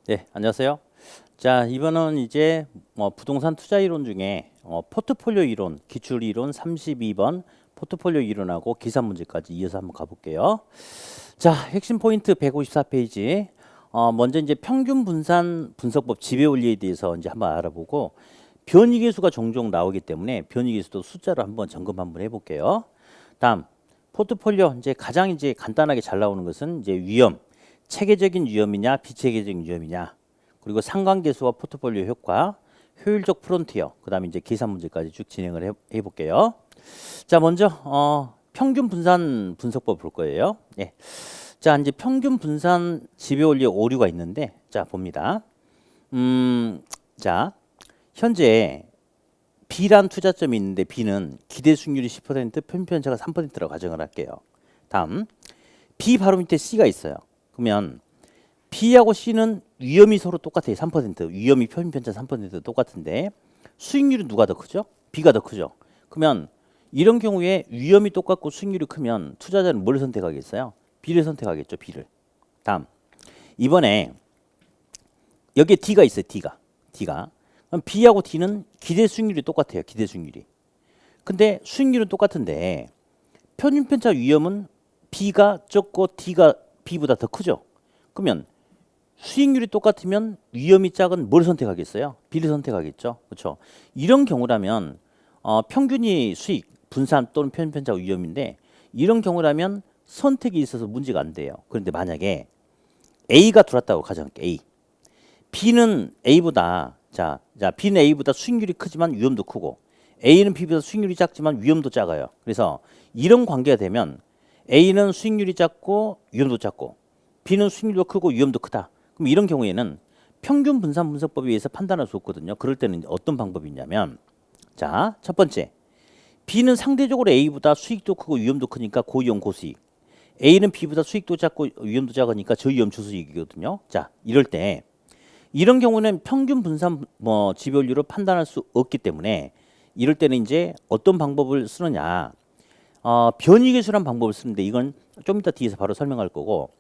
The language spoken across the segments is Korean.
네, 안녕하세요. 자, 이번은 이제 부동산 투자 이론 중에 포트폴리오 이론, 기출 이론 32번 포트폴리오 이론하고 기사 문제까지 이어서 한번 가볼게요. 자, 핵심 포인트 154페이지. 먼저 이제 평균 분산 분석법 지배 원리에 대해서 이제 한번 알아보고 변이 계수가 종종 나오기 때문에 변이 계수도 숫자로 한번 점검 한번 해볼게요. 다음 포트폴리오 이제 가장 이제 간단하게 잘 나오는 것은 이제 위험, 체계적인 위험이냐 비체계적인 위험이냐, 그리고 상관계수와 포트폴리오 효과, 효율적 프론티어, 그다음에 이제 계산 문제까지 쭉 진행을 해볼게요. 자, 먼저 평균 분산 분석법 볼 거예요. 예. 자, 이제 평균 분산 지배 원리 오류가 있는데, 자 봅니다. 자, 현재 B란 투자점이 있는데 B는 기대 수익률이 10%, 편차가 3%라고 가정을 할게요. 다음 B 바로 밑에 C가 있어요. 그러면 B하고 C는 위험이 서로 똑같아요. 3%. 위험이 편차 3% 똑같은데 수익률이 누가 더 크죠? B가 더 크죠. 그러면 이런 경우에 위험이 똑같고 수익률이 크면 투자자는 뭘 선택하겠어요? B를 선택하겠죠. B를. 다음 이번에 여기에 D가 있어요. D가. 그럼 B하고 D는 기대 수익률이 똑같아요. 기대 수익률이. 근데 수익률은 똑같은데 평균 편차 위험은 B가 적고 D가 B보다 더 크죠. 그러면 수익률이 똑같으면 위험이 작은 뭘 선택하겠어요? B를 선택하겠죠. 그렇죠. 이런 경우라면 평균이 수익, 분산 또는 편차 위험인데 이런 경우라면 선택이 있어서 문제가 안 돼요. 그런데 만약에 A가 들어왔다고 가정할게요. A. B는 A보다 B는 A보다 수익률이 크지만 위험도 크고 A는 B보다 수익률이 작지만 위험도 작아요. 그래서 이런 관계가 되면 A는 수익률이 작고 위험도 작고 B는 수익률도 크고 위험도 크다. 그럼 이런 경우에는 평균 분산 분석법에 의해서 판단할 수 없거든요. 그럴 때는 어떤 방법이 있냐면, 자, 첫 번째, B는 상대적으로 A보다 수익도 크고 위험도 크니까 고위험 고수익. A는 B보다 수익도 작고 위험도 작으니까 저위험 저수익이거든요. 자, 이럴 때 이런 경우는 평균 분산 지배율로 판단할 수 없기 때문에 이럴 때는 이제 어떤 방법을 쓰느냐, 변이계수란 방법을 쓰는데 이건 좀 이따 뒤에서 바로 설명할 거고,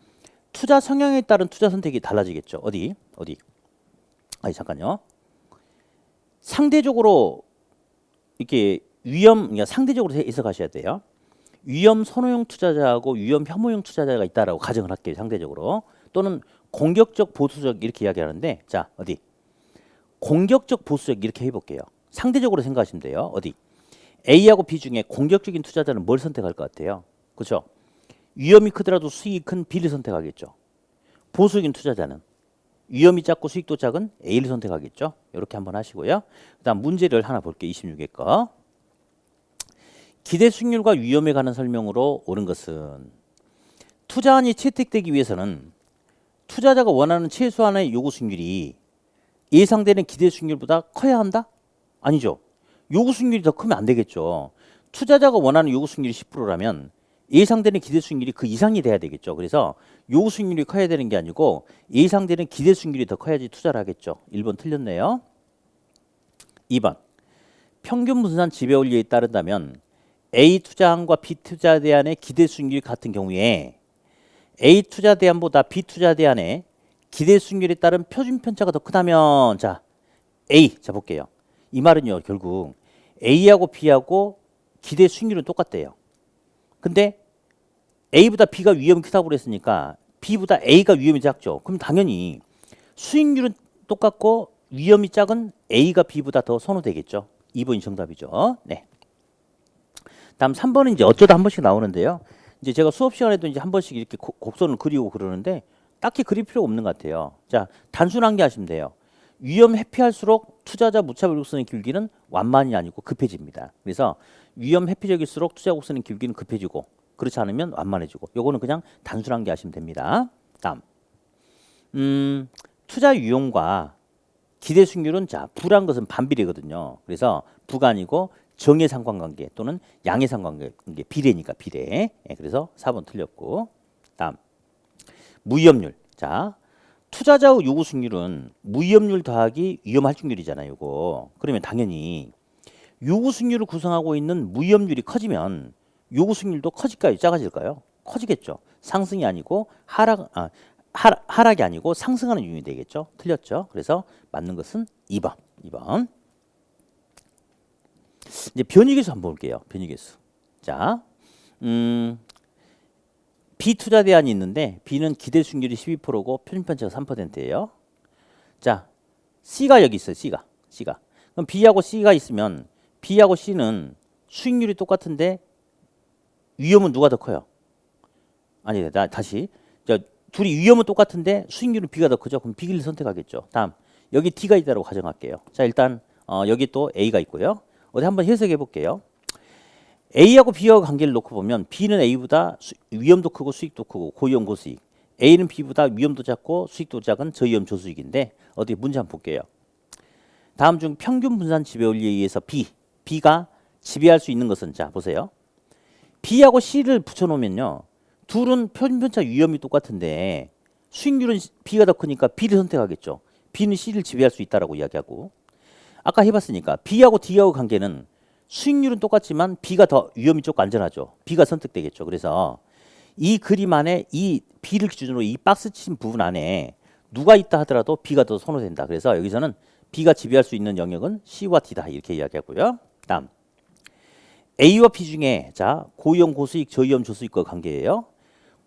투자 성향에 따른 투자 선택이 달라지겠죠. 어디? 아니 잠깐요. 상대적으로 이렇게 그러니까 상대적으로 해석하셔야 돼요. 위험 선호형 투자자하고 위험 혐오형 투자자가 있다라고 가정을 할게요. 상대적으로. 또는 공격적 보수적 이렇게 이야기하는데, 자 어디? 공격적 보수적 이렇게 해볼게요. 상대적으로 생각하시면 돼요. 어디? A하고 B 중에 공격적인 투자자는 뭘 선택할 것 같아요? 그렇죠? 위험이 크더라도 수익이 큰 B를 선택하겠죠. 보수적인 투자자는 위험이 작고 수익도 작은 A를 선택하겠죠. 이렇게 한번 하시고요. 그다음 문제를 하나 볼게요. 26회 거. 기대 수익률과 위험에 관한 설명으로 옳은 것은 투자안이 채택되기 위해서는 투자자가 원하는 최소한의 요구 수익률이 예상되는 기대 수익률보다 커야 한다? 아니죠. 요구 수익률이 더 크면 안 되겠죠. 투자자가 원하는 요구 수익률이 10%라면 예상되는 기대 수익률이 그 이상이 돼야 되겠죠. 그래서 요구 수익률이 커야 되는 게 아니고 예상되는 기대 수익률이 더 커야지 투자를 하겠죠. 1번 틀렸네요. 2번. 평균 분산 지배 원리에 따른다면 A 투자안과 B 투자 대안의 기대 수익률이 같은 경우에 A 투자 대안보다 B 투자 대안의 기대 수익률에 따른 표준 편차가 더 크다면, 자 A 자 볼게요. 이 말은요 결국 A하고 B하고 기대 수익률은 똑같대요. 근데 A보다 B가 위험이 크다고 그랬으니까 B보다 A가 위험이 작죠. 그럼 당연히 수익률은 똑같고 위험이 작은 A가 B보다 더 선호되겠죠. 2번이 정답이죠. 네. 다음 3번은 이제 어쩌다 한 번씩 나오는데요. 이제 제가 수업 시간에도 이제 한 번씩 이렇게 곡선을 그리고 그러는데 딱히 그릴 필요가 없는 것 같아요. 자, 단순한 게 하시면 돼요. 위험 회피할수록 투자자 무차별 곡선의 길기는 완만이 아니고 급해집니다. 그래서 위험 회피적일수록 투자 곡선의 길기는 급해지고 그렇지 않으면 완만해지고, 요거는 그냥 단순한 게 하시면 됩니다. 다음 투자 유형과 기대 수익률은 자 부란 것은 반비례거든요. 그래서 부가 아니고 정의 상관관계 또는 양의 상관관계, 비례니까 비례. 예, 그래서 4번 틀렸고, 다음 무위험률. 자, 투자자의 요구 수익률은 무위험률 더하기 위험 할증률이잖아요. 요거. 그러면 당연히 요구 수익률을 구성하고 있는 무위험률이 커지면 요구 수익률도 커질까요? 작아질까요? 커지겠죠. 상승이 아니고 하락이 아니고 상승하는 유형이 되겠죠. 틀렸죠. 그래서 맞는 것은 2번. 2번. 이제 변이계수 한번 볼게요. 변이계수. 자, B 투자 대안이 있는데 B는 기대 수익률이 12%고 표준 편차가 3%예요. 자, C가 여기 있어요. C가. 그럼 B하고 C가 있으면 B하고 C는 수익률이 똑같은데 위험은 누가 더 커요? 아니, 다시. 자, 둘이 위험은 똑같은데 수익률은 B가 더 크죠. 그럼 B를 선택하겠죠. 다음, 여기 D가 있다고 가정할게요. 자, 일단 여기 또 A가 있고요. 어디 한번 해석해 볼게요. A하고 B하고 관계를 놓고 보면 B는 A보다 위험도 크고 수익도 크고 고위험 고수익. A는 B보다 위험도 작고 수익도 작은 저위험 저수익인데 어디 문제 한번 볼게요. 다음 중 평균 분산 지배 원리에 의해서 B가 지배할 수 있는 것은, 자 보세요. B하고 C를 붙여놓으면요. 둘은 표준 편차 위험이 똑같은데 수익률은 B가 더 크니까 B를 선택하겠죠. B는 C를 지배할 수 있다라고 이야기하고, 아까 해봤으니까 B하고 D하고 관계는 수익률은 똑같지만 B가 더 위험이 좁고 안전하죠. B가 선택되겠죠. 그래서 이 그림 안에 이 B를 기준으로 이 박스 친 부분 안에 누가 있다 하더라도 B가 더 선호된다. 그래서 여기서는 B가 지배할 수 있는 영역은 C와 D다 이렇게 이야기하고요. 다음 A와 B 중에 자 고위험 고수익 저위험 저수익과 관계예요.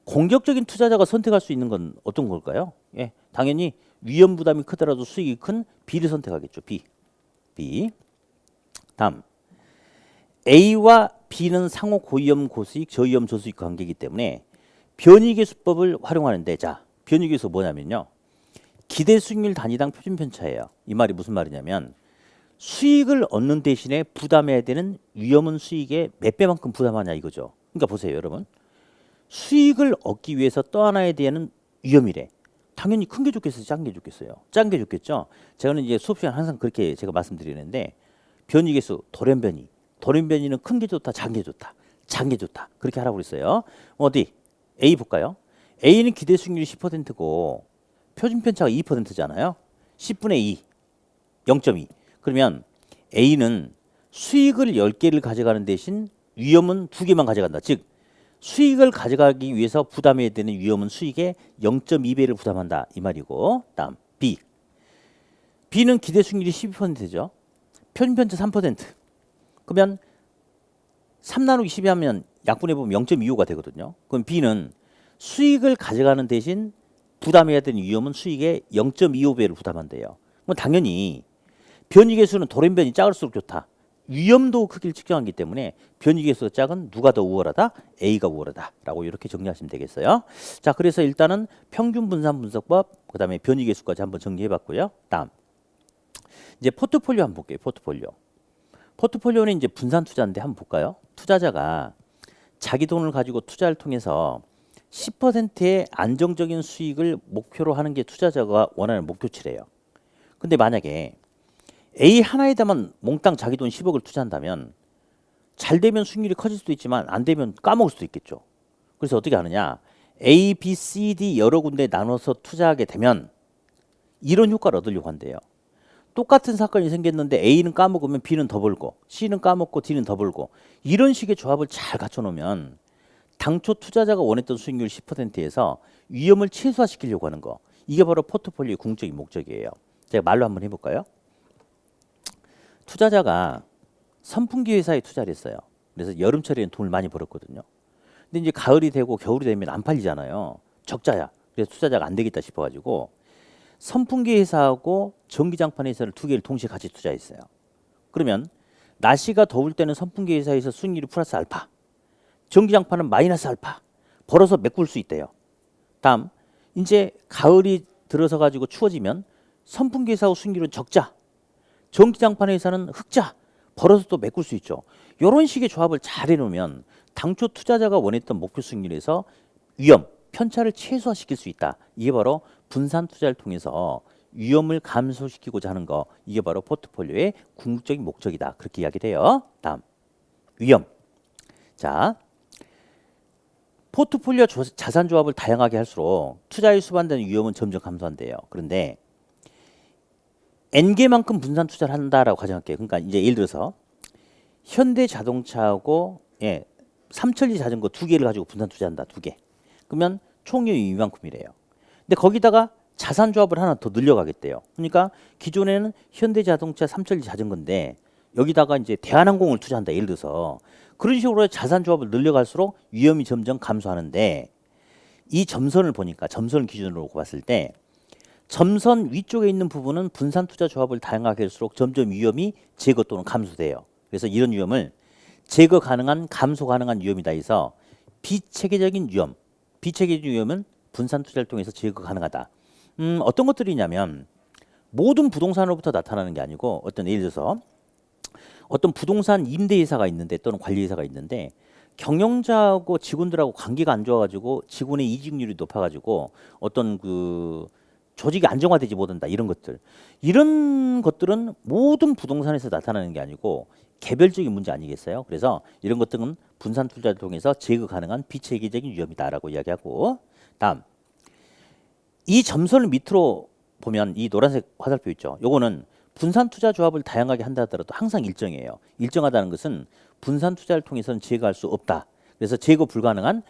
공격적인 투자자가 선택할 수 있는 건 어떤 걸까요? 예, 당연히 위험 부담이 크더라도 수익이 큰 B를 선택하겠죠. B. 다음 A와 B는 상호 고위험 고수익 저위험 저수익 관계이기 때문에 변이계수법을 활용하는데, 자 변이계수 뭐냐면요. 기대 수익률 단위당 표준 편차예요. 이 말이 무슨 말이냐면 수익을 얻는 대신에 부담해야 되는 위험은 수익의 몇 배만큼 부담하냐 이거죠. 그러니까 보세요 여러분. 수익을 얻기 위해서 떠안아야 되는 위험이래. 당연히 큰 게 좋겠어요? 작은 게 좋겠어요? 작은 게 좋겠죠. 저는 이제 수업 시간 항상 그렇게 제가 말씀드리는데 변이계수 돌연변이는 큰 게 좋다, 작은 게 좋다, 작은 게 좋다. 그렇게 하라고 그랬어요. 어디? A 볼까요? A는 기대 수익률이 10%고 표준 편차가 2%잖아요. 10분의 2, 0.2. 그러면 A는 수익을 10개를 가져가는 대신 위험은 2개만 가져간다. 즉 수익을 가져가기 위해서 부담해야 되는 위험은 수익의 0.2배를 부담한다. 이 말이고, 다음 B는 기대 수익률이 12%죠. 표준 편차 3%. 그러면 3 나누기 12 하면 약분해보면 0.25가 되거든요. 그럼 B는 수익을 가져가는 대신 부담해야 되는 위험은 수익의 0.25배를 부담한대요. 뭐 당연히 변이계수는 돌연변이 작을수록 좋다. 위험도 크기를 측정하기 때문에 변이계수가 작은 누가 더 우월하다? A가 우월하다라고 이렇게 정리하시면 되겠어요. 자, 그래서 일단은 평균 분산 분석법, 그 다음에 변이계수까지 한번 정리해봤고요. 다음 이제 포트폴리오 한번 볼게요. 포트폴리오는 이제 분산 투자인데 한번 볼까요? 투자자가 자기 돈을 가지고 투자를 통해서 10%의 안정적인 수익을 목표로 하는 게 투자자가 원하는 목표치래요. 근데 만약에 A 하나에다만 몽땅 자기 돈 10억을 투자한다면 잘 되면 수익률이 커질 수도 있지만 안 되면 까먹을 수도 있겠죠. 그래서 어떻게 하느냐? A, B, C, D 여러 군데 나눠서 투자하게 되면 이런 효과를 얻으려고 한대요. 똑같은 사건이 생겼는데 A는 까먹으면 B는 더 벌고 C는 까먹고 D는 더 벌고 이런 식의 조합을 잘 갖춰놓으면 당초 투자자가 원했던 수익률 10%에서 위험을 최소화시키려고 하는 거. 이게 바로 포트폴리오의 궁극적인 목적이에요. 제가 말로 한번 해볼까요? 투자자가 선풍기 회사에 투자를 했어요. 그래서 여름철에는 돈을 많이 벌었거든요. 근데 이제 가을이 되고 겨울이 되면 안 팔리잖아요. 적자야. 그래서 투자자가 안 되겠다 싶어가지고 선풍기 회사하고 전기장판 회사를 두 개를 동시에 같이 투자했어요. 그러면 날씨가 더울 때는 선풍기 회사에서 수익률이 플러스 알파, 전기장판은 마이너스 알파 벌어서 메꿀 수 있대요. 다음 이제 가을이 들어서 가지고 추워지면 선풍기 회사하고 수익률은 적자, 전기장판 회사는 흑자 벌어서 또 메꿀 수 있죠. 이런 식의 조합을 잘 해놓으면 당초 투자자가 원했던 목표 수익률에서 위험, 편차를 최소화시킬 수 있다. 이게 바로 분산 투자를 통해서 위험을 감소시키고자 하는 거. 이게 바로 포트폴리오의 궁극적인 목적이다. 그렇게 이야기를 해요. 다음 위험. 자, 포트폴리오 자산 조합을 다양하게 할수록 투자에 수반되는 위험은 점점 감소한대요. 그런데 N개만큼 분산 투자를 한다라고 가정할게요. 그러니까 이제 예를 들어서 현대자동차하고 삼천리 자전거 두 개를 가지고 분산 투자한다. 두 개. 그러면 총위험이 이만큼이래요. 근데 거기다가 자산 조합을 하나 더 늘려가겠대요. 그러니까 기존에는 현대자동차, 삼천리 자전거인데 여기다가 이제 대한항공을 투자한다. 예를 들어서 그런 식으로 자산 조합을 늘려갈수록 위험이 점점 감소하는데 이 점선을 보니까 점선을 기준으로 봤을 때 점선 위쪽에 있는 부분은 분산 투자 조합을 다양하게 할수록 점점 위험이 제거 또는 감소돼요. 그래서 이런 위험을 제거 가능한 감소 가능한 위험이다 해서 비체계적인 위험, 비체계적인 위험은 분산 투자를 통해서 제거 가능하다. 어떤 것들이냐면 모든 부동산으로부터 나타나는 게 아니고 어떤 예를 들어서 어떤 부동산 임대회사가 있는데 또는 관리회사가 있는데 경영자하고 직원들하고 관계가 안 좋아가지고 직원의 이직률이 높아가지고 어떤 그 조직이 안정화되지 못한다 이런 것들 이런 것들은 모든 부동산에서 나타나는 게 아니고 개별적인 문제 아니겠어요? 그래서 이런 것들은 분산 투자를 통해서 제거 가능한 비체계적인 위험이다라고 이야기하고 다음 이 점선을 밑으로 보면 이 노란색 화살표 있죠. 요거는 분산 투자 조합을 다양하게 한다 하더라도 항상 일정이에요. 일정하다는 것은 분산 투자를 통해서는 제거할 수 없다. 그래서 제거 불가능한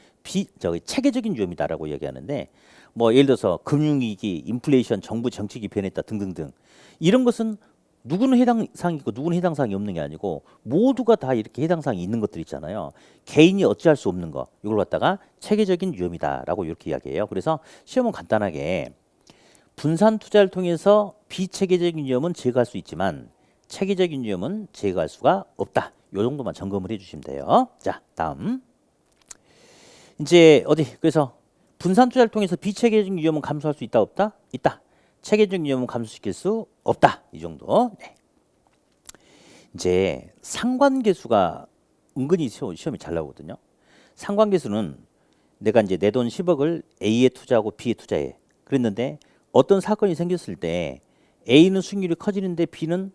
체계적인 위험이다라고 얘기하는데 뭐 예를 들어서 금융위기, 인플레이션, 정부 정책이 변했다 등등등 이런 것은 누구는 해당 사항이 있고 누구는 해당 사항이 없는 게 아니고 모두가 다 이렇게 해당 사항이 있는 것들 있잖아요. 개인이 어찌할 수 없는 거 이걸 갖다가 체계적인 위험이다라고 이렇게 이야기해요. 그래서 시험은 간단하게 분산 투자를 통해서 비체계적인 위험은 제거할 수 있지만 체계적인 위험은 제거할 수가 없다. 요 정도만 점검을 해주시면 돼요. 자, 다음 이제 어디 그래서 분산 투자를 통해서 비체계적인 위험은 감소할 수 있다 없다? 있다. 체계적인 위험은 감소시킬 수 없다. 이 정도. 네. 이제 상관계수가 은근히 시험이 잘 나오거든요. 상관계수는 내가 이제 내 돈 10억을 A에 투자하고 B에 투자해. 그랬는데 어떤 사건이 생겼을 때 A는 수익률이 커지는데 B는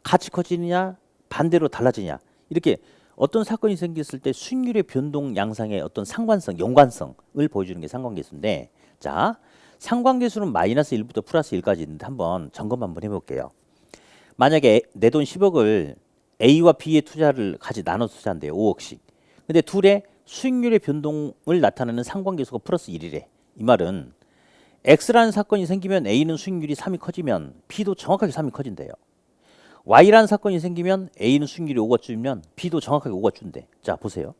같이 커지느냐 반대로 달라지냐 이렇게 어떤 사건이 생겼을 때 수익률의 변동 양상의 어떤 상관성, 연관성을 보여주는 게 상관계수인데 자 상관계수는 마이너스 1부터 플러스 1까지 있는데 한번 점검 한번 해볼게요. 만약에 내 돈 10억을 A와 B의 투자를 같이 나눠서 투자한대요. 5억씩. 근데 둘의 수익률의 변동을 나타내는 상관계수가 플러스 1이래. 이 말은 X라는 사건이 생기면 A는 수익률이 3이 커지면 B도 정확하게 3이 커진대요. Y라는 사건이 생기면 A는 수익률이 5가 줄면 B도 정확하게 5가 준대. 자 보세요.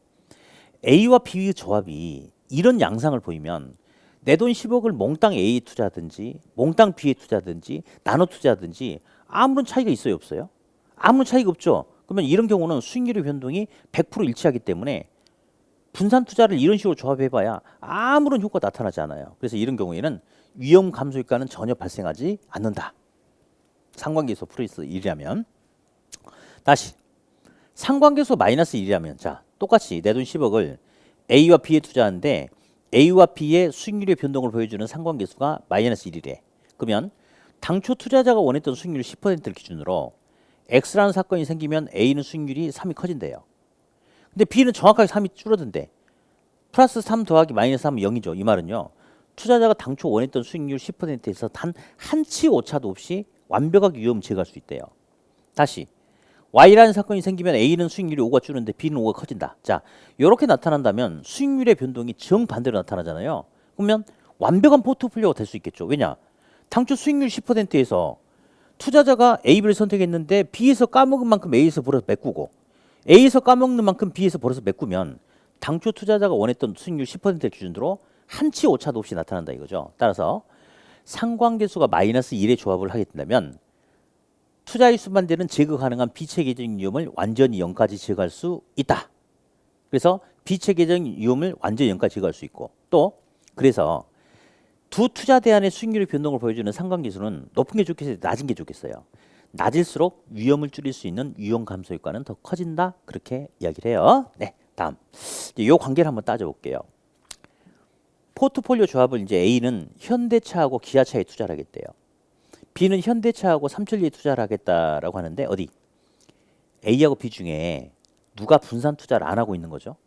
A와 B의 조합이 이런 양상을 보이면 내 돈 10억을 몽땅 A에 투자하든지 몽땅 B에 투자하든지 나눠 투자하든지 아무런 차이가 있어요 없어요? 아무런 차이가 없죠. 그러면 이런 경우는 수익률의 변동이 100% 일치하기 때문에 분산 투자를 이런 식으로 조합해봐야 아무런 효과가 나타나지 않아요. 그래서 이런 경우에는 위험 감소 효과는 전혀 발생하지 않는다. 상관계수 플러스 1이라면 다시 상관계수 마이너스 1이라면 자 똑같이 내 돈 10억을 A와 B에 투자하는데 A와 B의 수익률의 변동을 보여주는 상관계수가 마이너스 1이래. 그러면 당초 투자자가 원했던 수익률 10%를 기준으로 X라는 사건이 생기면 A는 수익률이 3이 커진대요. 근데 B는 정확하게 3이 줄어든대. 플러스 3 더하기 마이너스 3은 0이죠. 이 말은요. 투자자가 당초 원했던 수익률 10%에서 단 한 치 오차도 없이 완벽하게 위험을 제거할 수 있대요. 다시 Y라는 사건이 생기면 A는 수익률이 5가 줄는데 B는 5가 커진다. 자, 이렇게 나타난다면 수익률의 변동이 정반대로 나타나잖아요. 그러면 완벽한 포트폴리오가 될 수 있겠죠. 왜냐? 당초 수익률 10%에서 투자자가 A, B를 선택했는데 B에서 까먹은 만큼 A에서 벌어서 메꾸고 A에서 까먹는 만큼 B에서 벌어서 메꾸면 당초 투자자가 원했던 수익률 10%를 기준으로 한 치 오차도 없이 나타난다 이거죠. 따라서 상관계수가 마이너스 1의 조합을 하게 된다면 투자일수만 되는 제거 가능한 비체계적인 위험을 완전히 0까지 제거할 수 있다. 그래서 비체계적인 위험을 완전히 0까지 제거할 수 있고 또 그래서 두 투자 대안의 수익률의 변동을 보여주는 상관계수는 높은 게 좋겠어요? 낮은 게 좋겠어요? 낮을수록 위험을 줄일 수 있는 위험 감소 효과는 더 커진다. 그렇게 이야기를 해요. 네, 다음 이 관계를 한번 따져볼게요. 포트폴리오 조합을 이제 A는 현대차하고 기아차에 투자를 하겠대요. B는 현대차하고 삼천리에 투자를 하겠다라고 하는데 어디? A하고 B 중에 누가 분산 투자를 안 하고 있는 거죠?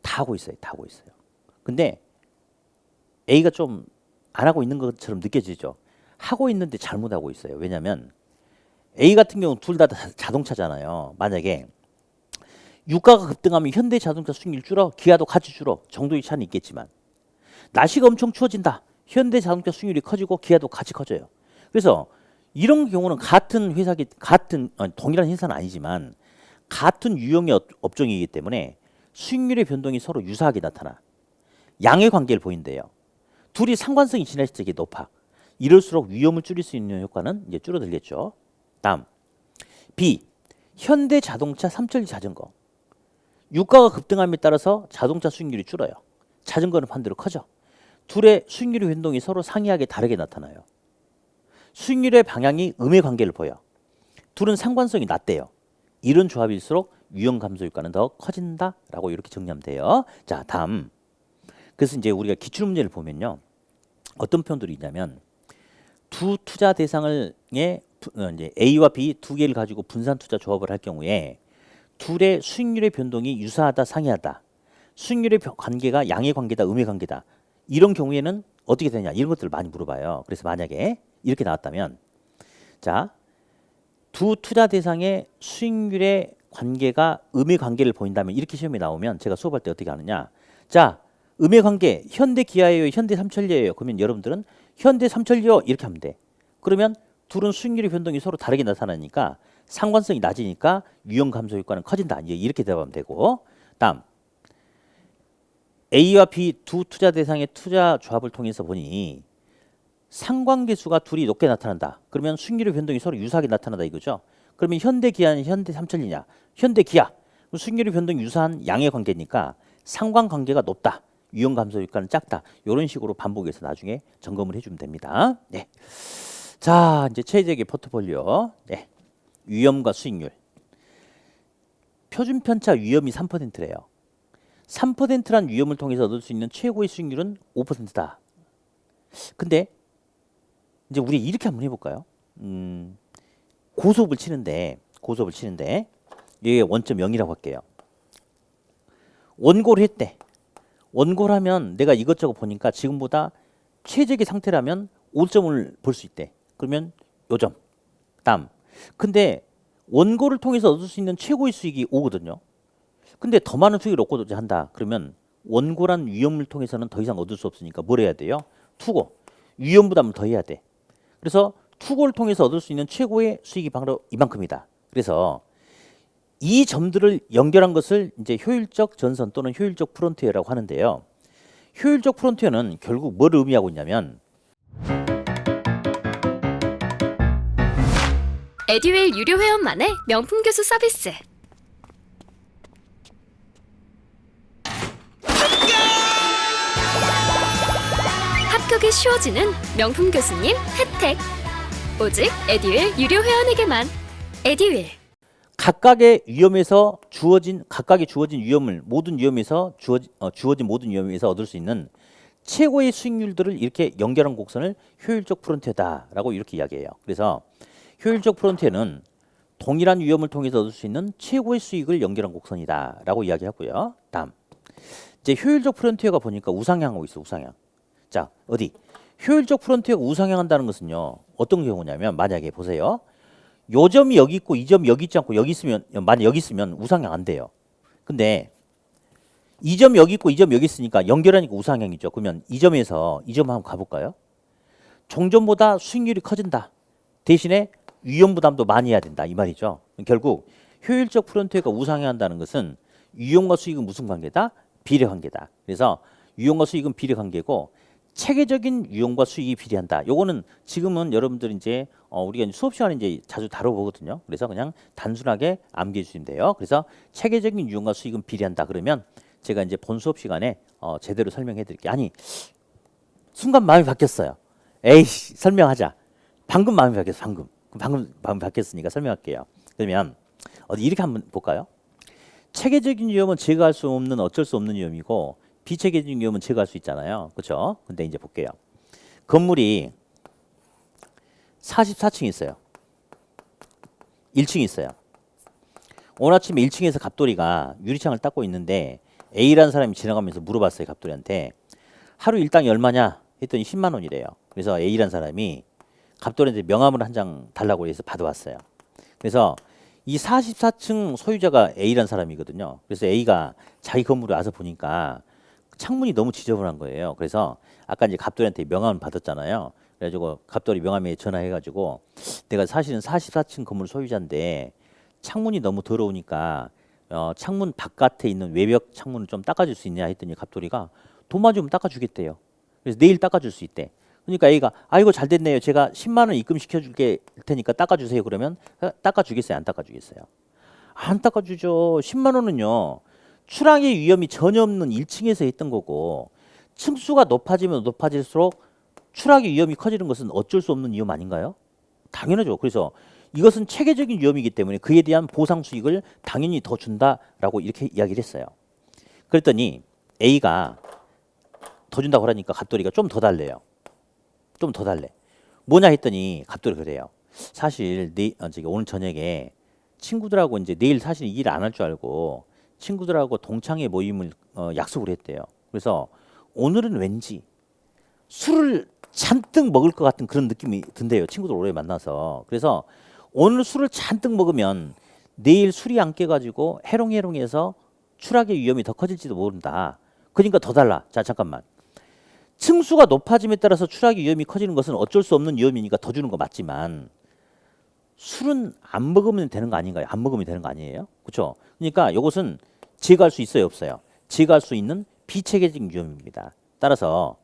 다 하고 있어요. 다 하고 있어요. 근데 A가 좀 안 하고 있는 것처럼 느껴지죠. 하고 있는데 잘못하고 있어요. 왜냐하면 A 같은 경우 둘 다 자동차잖아요. 만약에 유가가 급등하면 현대자동차 수익률 줄어, 기아도 같이 줄어 정도의 차는 있겠지만 날씨가 엄청 추워진다. 현대자동차 수익률이 커지고 기아도 같이 커져요. 그래서 이런 경우는 같은 회사기 동일한 회사는 아니지만 같은 유형의 업종이기 때문에 수익률의 변동이 서로 유사하게 나타나 양의 관계를 보인대요. 둘이 상관성이 지나치게 높아. 이럴수록 위험을 줄일 수 있는 효과는 이제 줄어들겠죠. 다음 B. 현대자동차, 삼천리 자전거. 유가가 급등함에 따라서 자동차 수익률이 줄어요. 자전거는 반대로 커져. 둘의 수익률의 변동이 서로 상이하게 다르게 나타나요. 수익률의 방향이 음의 관계를 보여. 둘은 상관성이 낮대요. 이런 조합일수록 위험 감소 효과는 더 커진다라고 이렇게 정리하면 돼요. 자, 다음. 그래서 이제 우리가 기출 문제를 보면요. 어떤 표현들이 있냐면 두 투자 대상을 이제 A와 B 두 개를 가지고 분산 투자 조합을 할 경우에 둘의 수익률의 변동이 유사하다, 상이하다. 수익률의 관계가 양의 관계다, 음의 관계다. 이런 경우에는 어떻게 되냐? 이런 것들을 많이 물어봐요. 그래서 만약에 이렇게 나왔다면 자, 두 투자 대상의 수익률의 관계가 음의 관계를 보인다면 이렇게 시험에 나오면 제가 수업할 때 어떻게 하느냐? 자, 음의 관계 현대 기아예요, 현대 삼천리예요. 그러면 여러분들은 현대 삼천리요 이렇게 하면 돼. 그러면 둘은 수익률의 변동이 서로 다르게 나타나니까 상관성이 낮으니까 위험 감소 효과는 커진다. 이렇게 대답하면 되고, 다음 A와 B 두 투자 대상의 투자 조합을 통해서 보니 상관계수가 둘이 높게 나타난다. 그러면 수익률의 변동이 서로 유사하게 나타난다 이거죠. 그러면 현대 기아는 현대 삼천리냐? 현대 기아. 수익률의 변동이 유사한 양의 관계니까 상관관계가 높다. 위험 감소 효과는 작다. 이런 식으로 반복해서 나중에 점검을 해주면 됩니다. 네. 자, 이제 최적의 포트폴리오. 네. 위험과 수익률. 표준 편차 위험이 3%래요. 3%란 위험을 통해서 얻을 수 있는 최고의 수익률은 5%다. 근데 이제 우리 이렇게 한번 해볼까요? 고수업을 치는데 이게 원점 0이라고 할게요. 원고를 했대. 원고를 하면 내가 이것저것 보니까 지금보다 최적의 상태라면 5점을 볼 수 있대. 그러면 요점. 다음. 근데 원고를 통해서 얻을 수 있는 최고의 수익이 5거든요. 근데 더 많은 수익을 얻고자 한다. 그러면 원고란 위험을 통해서는 더 이상 얻을 수 없으니까 뭘 해야 돼요? 투고. 위험 부담을 더 해야 돼. 그래서 투고를 통해서 얻을 수 있는 최고의 수익이 바로 이만큼이다. 그래서 이 점들을 연결한 것을 이제 효율적 전선 또는 효율적 프론티어라고 하는데요. 효율적 프론티어는 결국 뭘 의미하고 있냐면 에듀윌 유료 회원만의 명품 교수 서비스. 합격이 쉬워지는 명품 교수님 혜택. 오직 에듀윌 유료 회원에게만. 에듀윌. 각각의 위험에서 주어진 위험을 모든 위험에서 주어진 모든 위험에서 얻을 수 있는 최고의 수익률들을 이렇게 연결한 곡선을 효율적 프론티어다라고 이렇게 이야기해요. 그래서 효율적 프론티어는 동일한 위험을 통해서 얻을 수 있는 최고의 수익을 연결한 곡선이다라고 이야기하고요. 다음 이제 효율적 프론티어가 보니까 우상향하고 있어. 우상향. 자, 어디 효율적 프론티어가 우상향한다는 것은요. 어떤 경우냐면 만약에 보세요. 요 점이 여기 있고 이 점이 여기 있지 않고 여기 있으면 만약 여기 있으면 우상향 안 돼요. 근데 이 점이 여기 있고 이 점이 여기 있으니까 연결하니까 우상향이죠. 그러면 이 점에서 이 점 한번 가볼까요? 종점보다 수익률이 커진다. 대신에 위험 부담도 많이 해야 된다. 이 말이죠. 결국 효율적 프론티어가 우상향한다는 것은 위험과 수익은 무슨 관계다? 비례 관계다. 그래서 위험과 수익은 비례 관계고 체계적인 위험과 수익이 비례한다. 요거는 지금은 여러분들 이제 우리가 수업 시간에 이제 자주 다뤄보거든요. 그래서 그냥 단순하게 암기해 주시면 돼요. 그래서 체계적인 위험과 수익은 비례한다. 그러면 제가 이제 본 수업 시간에 제대로 설명해 드릴게요. 아니, 순간 마음이 바뀌었어요. 에이씨, 설명하자. 방금 마음이 바뀌었어. 방금 마음이 바뀌었으니까 설명할게요. 그러면 어디 이렇게 한번 볼까요? 체계적인 위험은 제거할 수 없는 어쩔 수 없는 위험이고 비체계적인 위험은 제거할 수 있잖아요. 그렇죠? 근데 이제 볼게요. 건물이 44층이 있어요. 1층이 있어요. 오늘 아침에 1층에서 갑돌이가 유리창을 닦고 있는데 A라는 사람이 지나가면서 물어봤어요. 갑돌이한테. 하루 일당이 얼마냐? 했더니 10만 원이래요. 그래서 A라는 사람이 갑돌이한테 명함을 한 장 달라고 해서 받아왔어요. 그래서 이 44층 소유자가 A라는 사람이거든요. 그래서 A가 자기 건물에 와서 보니까 창문이 너무 지저분한 거예요. 그래서 아까 이제 갑돌이한테 명함을 받았잖아요. 그래가지고 갑돌이 명함에 전화해가지고 내가 사실은 44층 건물 소유자인데 창문이 너무 더러우니까 창문 바깥에 있는 외벽 창문을 좀 닦아줄 수 있냐 했더니 갑돌이가 돈만 주면 닦아주겠대요. 그래서 내일 닦아줄 수 있대. 그러니까 A가 아이고 잘 됐네요. 제가 10만 원 입금시켜 줄게 테니까 닦아주세요. 그러면 닦아주겠어요? 안 닦아주겠어요? 안 닦아주죠. 10만 원은요. 추락의 위험이 전혀 없는 1층에서 했던 거고 층수가 높아지면 높아질수록 추락의 위험이 커지는 것은 어쩔 수 없는 위험 아닌가요? 당연하죠. 그래서 이것은 체계적인 위험이기 때문에 그에 대한 보상 수익을 당연히 더 준다라고 이렇게 이야기를 했어요. 그랬더니 A가 더 준다고 하니까 갑돌이가 좀 더 달래요. 좀 더 달래. 뭐냐 했더니 갑돌이 그래요. 사실 오늘 저녁에 친구들하고 이제 내일 사실 일 안 할 줄 알고 친구들하고 동창회 모임을 약속을 했대요. 그래서 오늘은 왠지 술을 잔뜩 먹을 것 같은 그런 느낌이 든대요. 친구들 오래 만나서. 그래서 오늘 술을 잔뜩 먹으면 내일 술이 안 깨가지고 해롱해롱해서 추락의 위험이 더 커질지도 모른다. 그러니까 더 달라. 자 잠깐만. 층수가 높아짐에 따라서 추락의 위험이 커지는 것은 어쩔 수 없는 위험이니까 더 주는 거 맞지만 술은 안 먹으면 되는 거 아닌가요? 안 먹으면 되는 거 아니에요? 그렇죠? 그러니까 이것은 제거할 수 있어요, 없어요? 제거할 수 있는 비체계적인 위험입니다. 따라서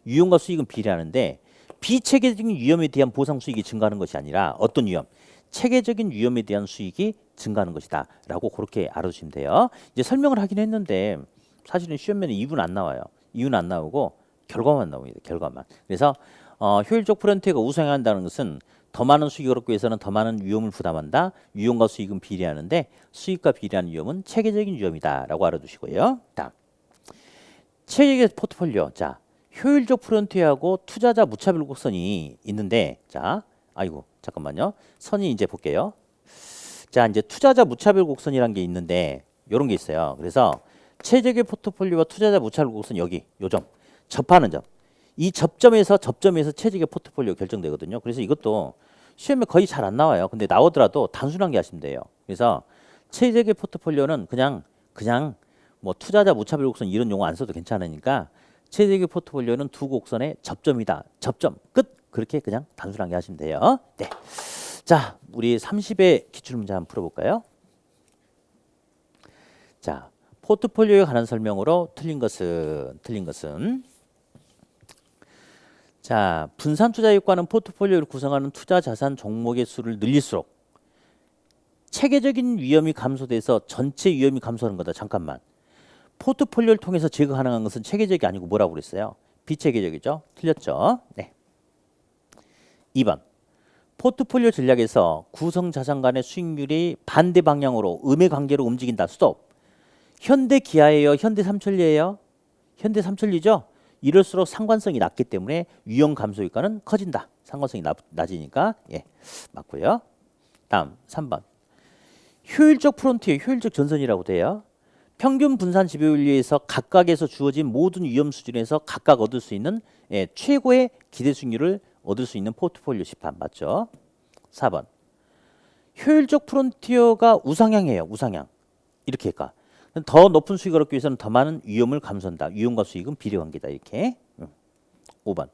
위험과 수익은 비례하는데 비체계적인 위험에 대한 보상 수익이 증가하는 것이 아니라 어떤 위험? 체계적인 위험에 대한 수익이 증가하는 것이다 라고 그렇게 알아두시면 돼요. 이제 설명을 하긴 했는데 사실은 시험면에 이유는 안 나와요. 이유는 안 나오고 결과만 나옵니다. 결과만. 그래서 효율적 프론트웨어가 우상향 한다는 것은 더 많은 수익을 얻기 위해서는 더 많은 위험을 부담한다. 위험과 수익은 비례하는데 수익과 비례하는 위험은 체계적인 위험이다 라고 알아두시고요. 다음 체계의 포트폴리오. 자, 효율적 프론트웨어하고 투자자 무차별 곡선이 있는데 자, 아이고 잠깐만요. 선이 이제 볼게요. 자, 이제 투자자 무차별 곡선이란 게 있는데 이런 게 있어요. 그래서 체계의 포트폴리오와 투자자 무차별 곡선 여기 요점 접하는 점. 이 접점에서 체계의 포트폴리오 결정되거든요. 그래서 이것도 시험에 거의 잘 안 나와요. 근데 나오더라도 단순한 게 하시면 돼요. 그래서 체계의 포트폴리오는 그냥 뭐 투자자 무차별 곡선 이런 용어 안 써도 괜찮으니까 체계의 포트폴리오는 두 곡선의 접점이다. 접점 끝. 그렇게 그냥 단순하게 하시면 돼요. 네. 자, 우리 30의 기출문제 한번 풀어볼까요? 자, 포트폴리오에 관한 설명으로 틀린 것은 자, 분산 투자 효과는 포트폴리오를 구성하는 투자 자산 종목의 수를 늘릴수록 체계적인 위험이 감소돼서 전체 위험이 감소하는 거다. 잠깐만. 포트폴리오를 통해서 제거 가능한 것은 체계적이 아니고 뭐라고 그랬어요? 비체계적이죠? 틀렸죠? 네. 2번. 포트폴리오 전략에서 구성 자산 간의 수익률이 반대 방향으로 음의 관계로 움직인다. 스톱. 현대기아예요? 현대삼천리예요? 현대삼천리죠? 이럴수록 상관성이 낮기 때문에 위험 감소 효과는 커진다. 상관성이 낮으니까 예, 맞고요. 다음 3번. 효율적 프론트웨어, 효율적 전선이라고 돼요. 평균 분산 지배율리에서 각각에서 주어진 모든 위험 수준에서 각각 얻을 수 있는 최고의 기대 수익률을 얻을 수 있는 포트폴리오 시판 맞죠? 4번. 효율적 프론티어가 우상향이에요. 우상향. 이렇게 할까? 더 높은 수익을 얻기 위해서는 더 많은 위험을 감수한다. 위험과 수익은 비례관계다. 이렇게. 5번.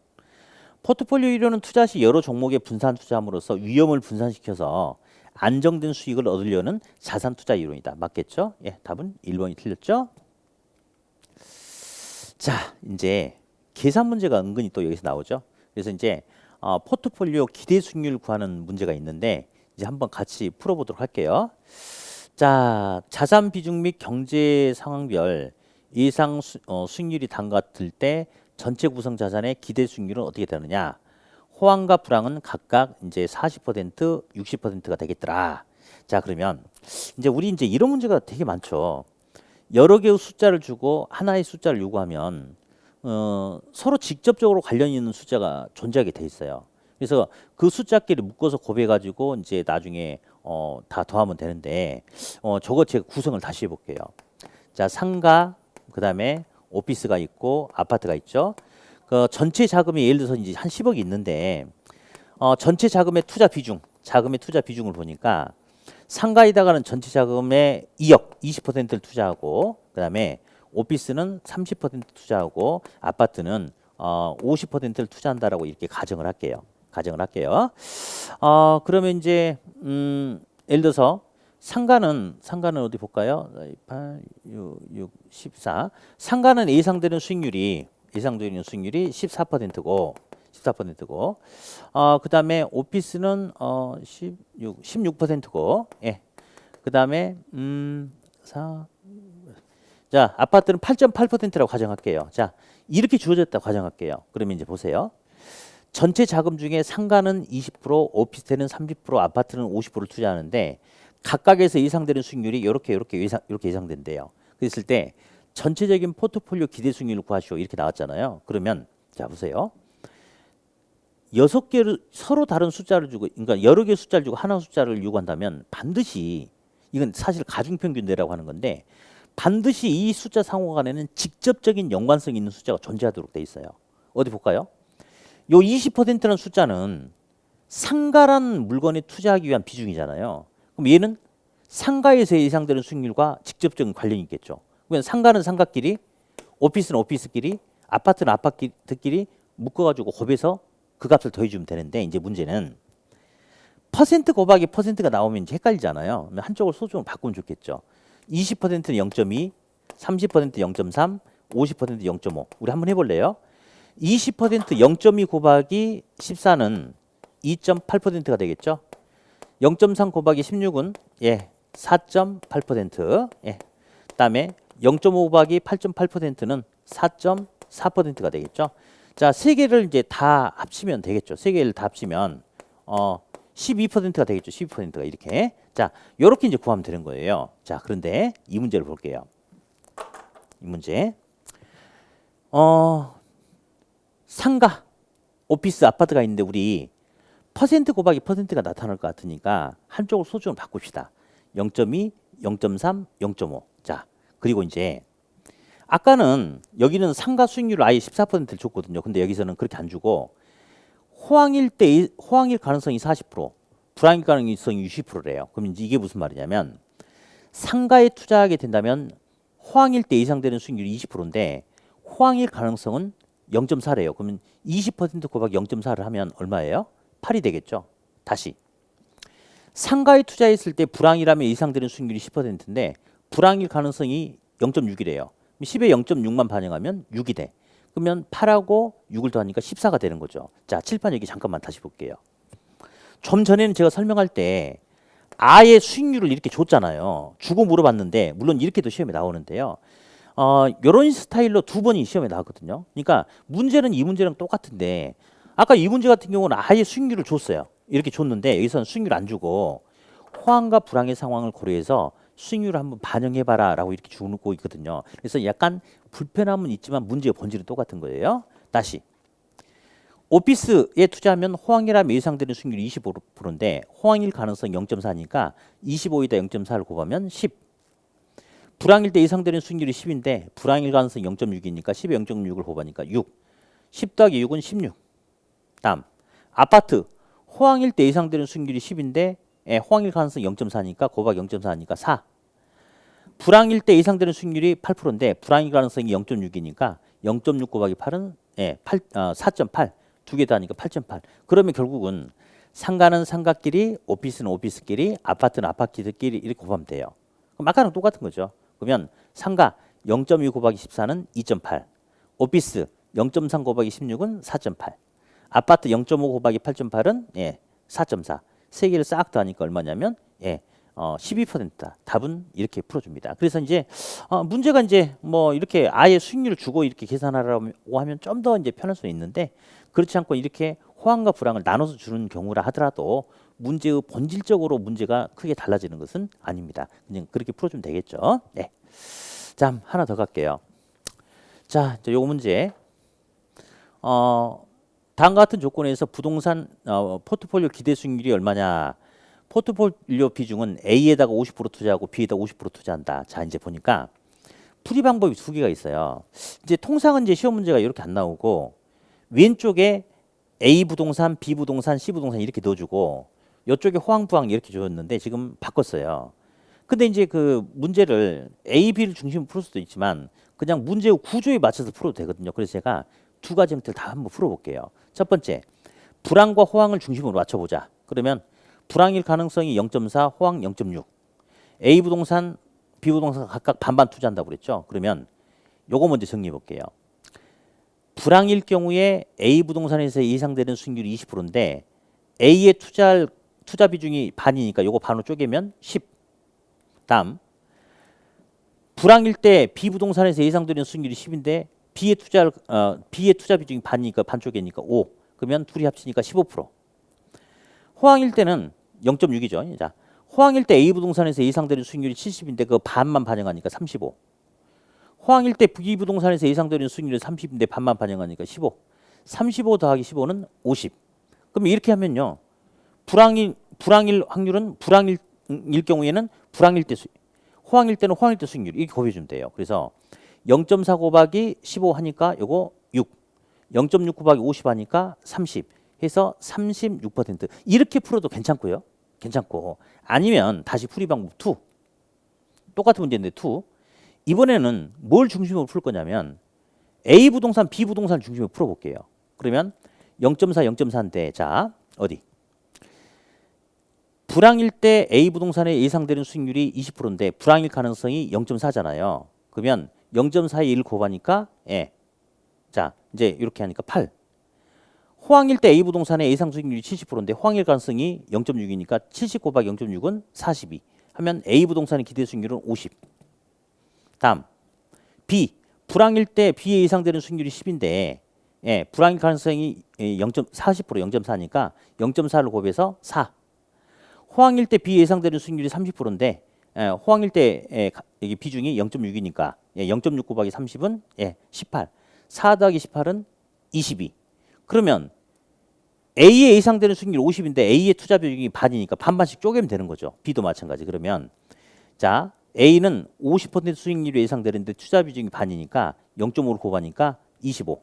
포트폴리오 이론은 투자 시 여러 종목에 분산 투자함으로써 위험을 분산시켜서 안정된 수익을 얻으려는 자산 투자 이론이다. 맞겠죠? 예, 답은 1번이 틀렸죠? 자, 이제 계산 문제가 은근히 또 여기서 나오죠. 그래서 이제 포트폴리오 기대 수익률 구하는 문제가 있는데 이제 한번 같이 풀어보도록 할게요. 자, 자산 비중 및 경제 상황별 예상 수익률이 같을 때 전체 구성 자산의 기대 수익률은 어떻게 되느냐? 호황과 불황은 각각 이제 40%, 60%가 되겠더라. 자, 그러면 이제 우리 이제 이런 문제가 되게 많죠. 여러 개의 숫자를 주고 하나의 숫자를 요구하면 서로 직접적으로 관련이 있는 숫자가 존재하게 돼 있어요. 그래서 그 숫자끼리 묶어서 곱해가지고 이제 나중에 다 더하면 되는데 저거 제가 구성을 다시 해볼게요. 자, 상가 그다음에 오피스가 있고 아파트가 있죠. 그 전체 자금이 예를 들어서 이제 한 10억이 있는데 전체 자금의 투자 비중을 보니까 상가에다가는 전체 자금의 2억 20%를 투자하고 그다음에 오피스는 30% 투자하고 아파트는 50%를 투자한다라고 이렇게 가정을 할게요. 그러면 이제 예를 들어서 상가는 어디 볼까요? 8, 6, 14. 상가는 예상되는 수익률이 14%고 그다음에 오피스는 16%고 예. 그다음에 자, 아파트는 8.8%라고 가정할게요. 자, 이렇게 주어졌다고 가정할게요. 그러면 이제 보세요. 전체 자금 중에 상가는 20%, 오피스텔은 30%, 아파트는 50%를 투자하는데 각각에서 예상되는 수익률이 이렇게 예상된대요. 그랬을 때 전체적인 포트폴리오 기대 수익률을 구하시오 이렇게 나왔잖아요. 그러면 자 보세요. 6개를 서로 다른 숫자를 주고 그러니까 여러 개의 숫자를 주고 하나 숫자를 요구한다면 반드시 이건 사실 가중평균대라고 하는 건데 반드시 이 숫자 상호 간에는 직접적인 연관성이 있는 숫자가 존재하도록 돼 있어요. 어디 볼까요? 요 20%라는 숫자는 상가란 물건에 투자하기 위한 비중이잖아요. 그럼 얘는 상가에서 예상되는 수익률과 직접적인 관련이 있겠죠. 그러면 상가는 상가끼리, 오피스는 오피스끼리, 아파트는 아파트끼리 묶어가지고 곱해서 그 값을 더해주면 되는데 이제 문제는 퍼센트 곱하기 퍼센트가 나오면 이제 헷갈리잖아요. 그러면 한쪽을 소중을 바꾸면 좋겠죠. 20%는 0.2, 30% 0.3, 50% 0.5. 우리 한번 해볼래요? 20% 0.2 곱하기 14는 2.8%가 되겠죠. 0.3 곱하기 16은 4.8%. 그다음에 0.5 곱하기 8.8%는 4.4%가 되겠죠. 자, 세 개를 이제 다 합치면 되겠죠. 세 개를 다 합치면 12%가 되겠죠. 12%가 이렇게. 자, 요렇게 이제 구하면 되는 거예요. 자, 그런데 이 문제를 볼게요. 이 문제. 상가, 오피스, 아파트가 있는데 우리 퍼센트 곱하기 퍼센트가 나타날 것 같으니까 한쪽을 소중을 바꿉시다. 0.2, 0.3, 0.5. 자, 그리고 이제 아까는 여기는 상가 수익률을 아예 14%를 줬거든요. 근데 여기서는 그렇게 안 주고 호황일 가능성이 40%, 불황일 가능성이 60%래요. 그럼 이제 이게 무슨 말이냐면 상가에 투자하게 된다면 호황일 때 예상되는 수익률이 20%인데 호황일 가능성은 0.4래요. 그러면 20% 곱하기 0.4를 하면 얼마예요? 8이 되겠죠. 다시 상가에 투자했을 때 불황이라면 예상되는 수익률이 10%인데 불황일 가능성이 0.6이래요. 10에 0.6만 반영하면 6이 돼. 그러면 8하고 6을 더하니까 14가 되는 거죠. 자, 칠판 여기 잠깐만 다시 볼게요. 좀 전에는 제가 설명할 때 아예 수익률을 이렇게 줬잖아요. 주고 물어봤는데 물론 이렇게도 시험에 나오는데요. 이런 스타일로 두 번이 시험에 나왔거든요. 그러니까 문제는 이 문제랑 똑같은데 아까 이 문제 같은 경우는 아예 수익률을 줬어요. 이렇게 줬는데 여기서는 수익률 안 주고 호황과 불황의 상황을 고려해서 수익률을 한번 반영해봐라 라고 이렇게 주고 있거든요. 그래서 약간 불편함은 있지만 문제의 본질은 똑같은 거예요. 다시 오피스에 투자하면 호황이라면 예상되는 수익률이 25%인데 호황일 가능성 0.4니까 25에다 0.4를 곱하면 10. 불황일 때 예상되는 수익률이 10인데 불황일 가능성 0.6이니까 10에 0.6을 곱하니까 6. 10 더하기 6은 16. 다음 아파트 호황일 때 예상되는 수익률이 10인데 호황일 가능성 0.4니까 곱하기 0.4니까 4. 불황일 때 예상되는 수익률이 8%인데 불황일 가능성이 0.6이니까 0.6 곱하기 8은 4.8. 두 개 더하니까 8.8. 그러면 결국은 상가는 상가끼리, 오피스는 오피스끼리, 아파트는 아파트끼리 이렇게 곱하면 돼요. 그럼 아까랑 똑같은 거죠. 그러면 상가 0.2 곱하기 14는 2.8. 오피스 0.3 곱하기 16은 4.8. 아파트 0.5 곱하기 8.8은 4.4. 세 개를 싹 더하니까 얼마냐면 12%다. 답은 이렇게 풀어줍니다. 그래서 이제 문제가 이제 뭐 이렇게 아예 수익률을 주고 이렇게 계산하라고 하면 좀 더 이제 편할 수 있는데 그렇지 않고 이렇게 호황과 불황을 나눠서 주는 경우라 하더라도 문제의 본질적으로 문제가 크게 달라지는 것은 아닙니다. 그냥 그렇게 풀어주면 되겠죠. 네. 자, 하나 더 갈게요. 자, 요 문제. 다음과 같은 조건에서 부동산 포트폴리오 기대 수익률이 얼마냐? 포트폴리오 비중은 A에다가 50% 투자하고 B에다가 50% 투자한다. 자, 이제 보니까 풀이 방법이 두 개가 있어요. 이제 통상은 이제 시험 문제가 이렇게 안 나오고 왼쪽에 A 부동산, B 부동산, C 부동산 이렇게 넣어주고 이쪽에 호황, 부황 이렇게 줬는데 지금 바꿨어요. 근데 이제 그 문제를 A, B를 중심으로 풀 수도 있지만 그냥 문제의 구조에 맞춰서 풀어도 되거든요. 그래서 제가 두 가지 형태를 다 한번 풀어볼게요. 첫 번째, 불황과 호황을 중심으로 맞춰보자. 그러면 불황일 가능성이 0.4, 호황 0.6. A 부동산, B 부동산 각각 반반 투자한다고 그랬죠. 그러면 요거 먼저 정리해 볼게요. 불황일 경우에 A 부동산에서 예상되는 수익률이 20%인데 A의 투자 비중이 반이니까 요거 반으로 쪼개면 10. 다음 불황일 때 B 부동산에서 예상되는 수익률이 10인데 B의 투자 비중이 반이니까 반 쪼개니까 5. 그러면 둘이 합치니까 15%. 호황일 때는 0.6이죠. 자, 호황일 때 A 부동산에서 예상되는 수익률이 70인데 그 반만 반영하니까 35. 호황일 때 B 부동산에서 예상되는 수익률이 30인데 반만 반영하니까 15. 35 더하기 15는 50. 그럼 이렇게 하면요. 불황일 확률은 불황일 경우에는 불황일 때 호황일 때는 호황일 때 수익률 이렇게 곱해주면 돼요. 그래서 0.4 곱하기 15 하니까 요거 6. 0.6 곱하기 50 하니까 30 해서 36%. 이렇게 풀어도 괜찮고요. 괜찮고 아니면 다시 풀이 방법 2. 똑같은 문제인데 2. 이번에는 뭘 중심으로 풀 거냐면 A 부동산, B 부동산을 중심으로 풀어볼게요. 그러면 0.4, 0.4인데 자 어디? 불황일 때 A 부동산의 예상되는 수익률이 20%인데 불황일 가능성이 0.4잖아요. 그러면 0.4에 1 곱하니까 예. 자 이제 이렇게 하니까 8. 호황일 때 A 부동산의 예상 수익률이 70%인데 호황일 가능성이 0.6이니까 70 곱하기 0.6은 42. 하면 A 부동산의 기대 수익률은 50. 다음 B 불황일 때 B의 예상되는 수익률이 10인데 예, 불황일 가능성이 40% 0.4니까 0.4를 곱해서 4. 호황일 때 B 예상되는 수익률이 30%인데 호황일 때 여기 비중이 0.6이니까 0.6 곱하기 30은 18. 4 더하기 18은 22. 그러면 A의 예상되는 수익률 50인데 A의 투자 비중이 반이니까 반반씩 쪼개면 되는 거죠. B도 마찬가지. 그러면 자 A는 50% 수익률이 예상되는데 투자 비중이 반이니까 0.5를 곱하니까 25.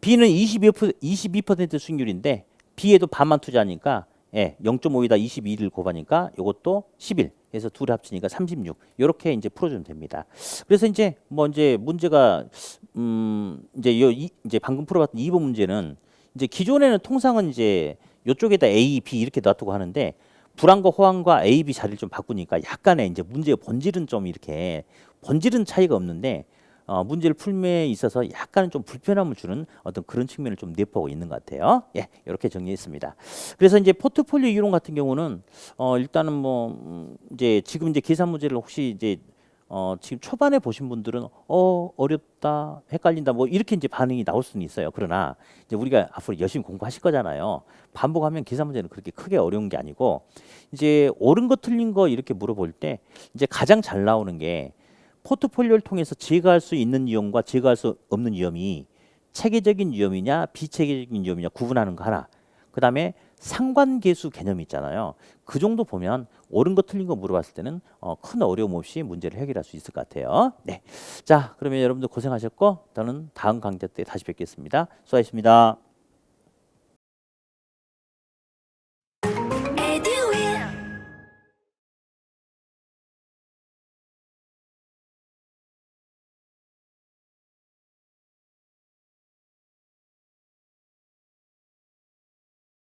B는 22% 수익률인데 B에도 반만 투자하니까 0.5에다 22를 곱하니까 이것도 11. 해서 둘이 합치니까 36. 이렇게 이제 풀어주면 됩니다. 그래서 이제 뭐 이제 문제가 이제 방금 풀어봤던 2번 문제는 이제 기존에는 통상은 이제 이쪽에다 A, B 이렇게 놔두고 하는데 불황과 호황과 A, B 자리를 좀 바꾸니까 약간의 이제 문제의 본질은 좀 이렇게 본질은 차이가 없는데 문제를 풀매에 있어서 약간은 좀 불편함을 주는 어떤 그런 측면을 좀 내포하고 있는 것 같아요. 예, 이렇게 정리했습니다. 그래서 이제 포트폴리오 이론 같은 경우는 일단은 뭐 이제 지금 이제 계산 문제를 혹시 이제 지금 초반에 보신 분들은 어렵다, 헷갈린다 뭐 이렇게 이제 반응이 나올 수는 있어요. 그러나 이제 우리가 앞으로 열심히 공부하실 거잖아요. 반복하면 계산 문제는 그렇게 크게 어려운 게 아니고 이제 옳은 거 틀린 거 이렇게 물어볼 때 이제 가장 잘 나오는 게 포트폴리오를 통해서 제거할 수 있는 위험과 제거할 수 없는 위험이 체계적인 위험이냐 비체계적인 위험이냐 구분하는 거 하나. 그다음에 상관계수 개념이 있잖아요. 그 정도 보면 옳은 거 틀린 거 물어봤을 때는 큰 어려움 없이 문제를 해결할 수 있을 것 같아요. 네. 자, 그러면 여러분들 고생하셨고 저는 다음 강좌 때 다시 뵙겠습니다. 수고하셨습니다.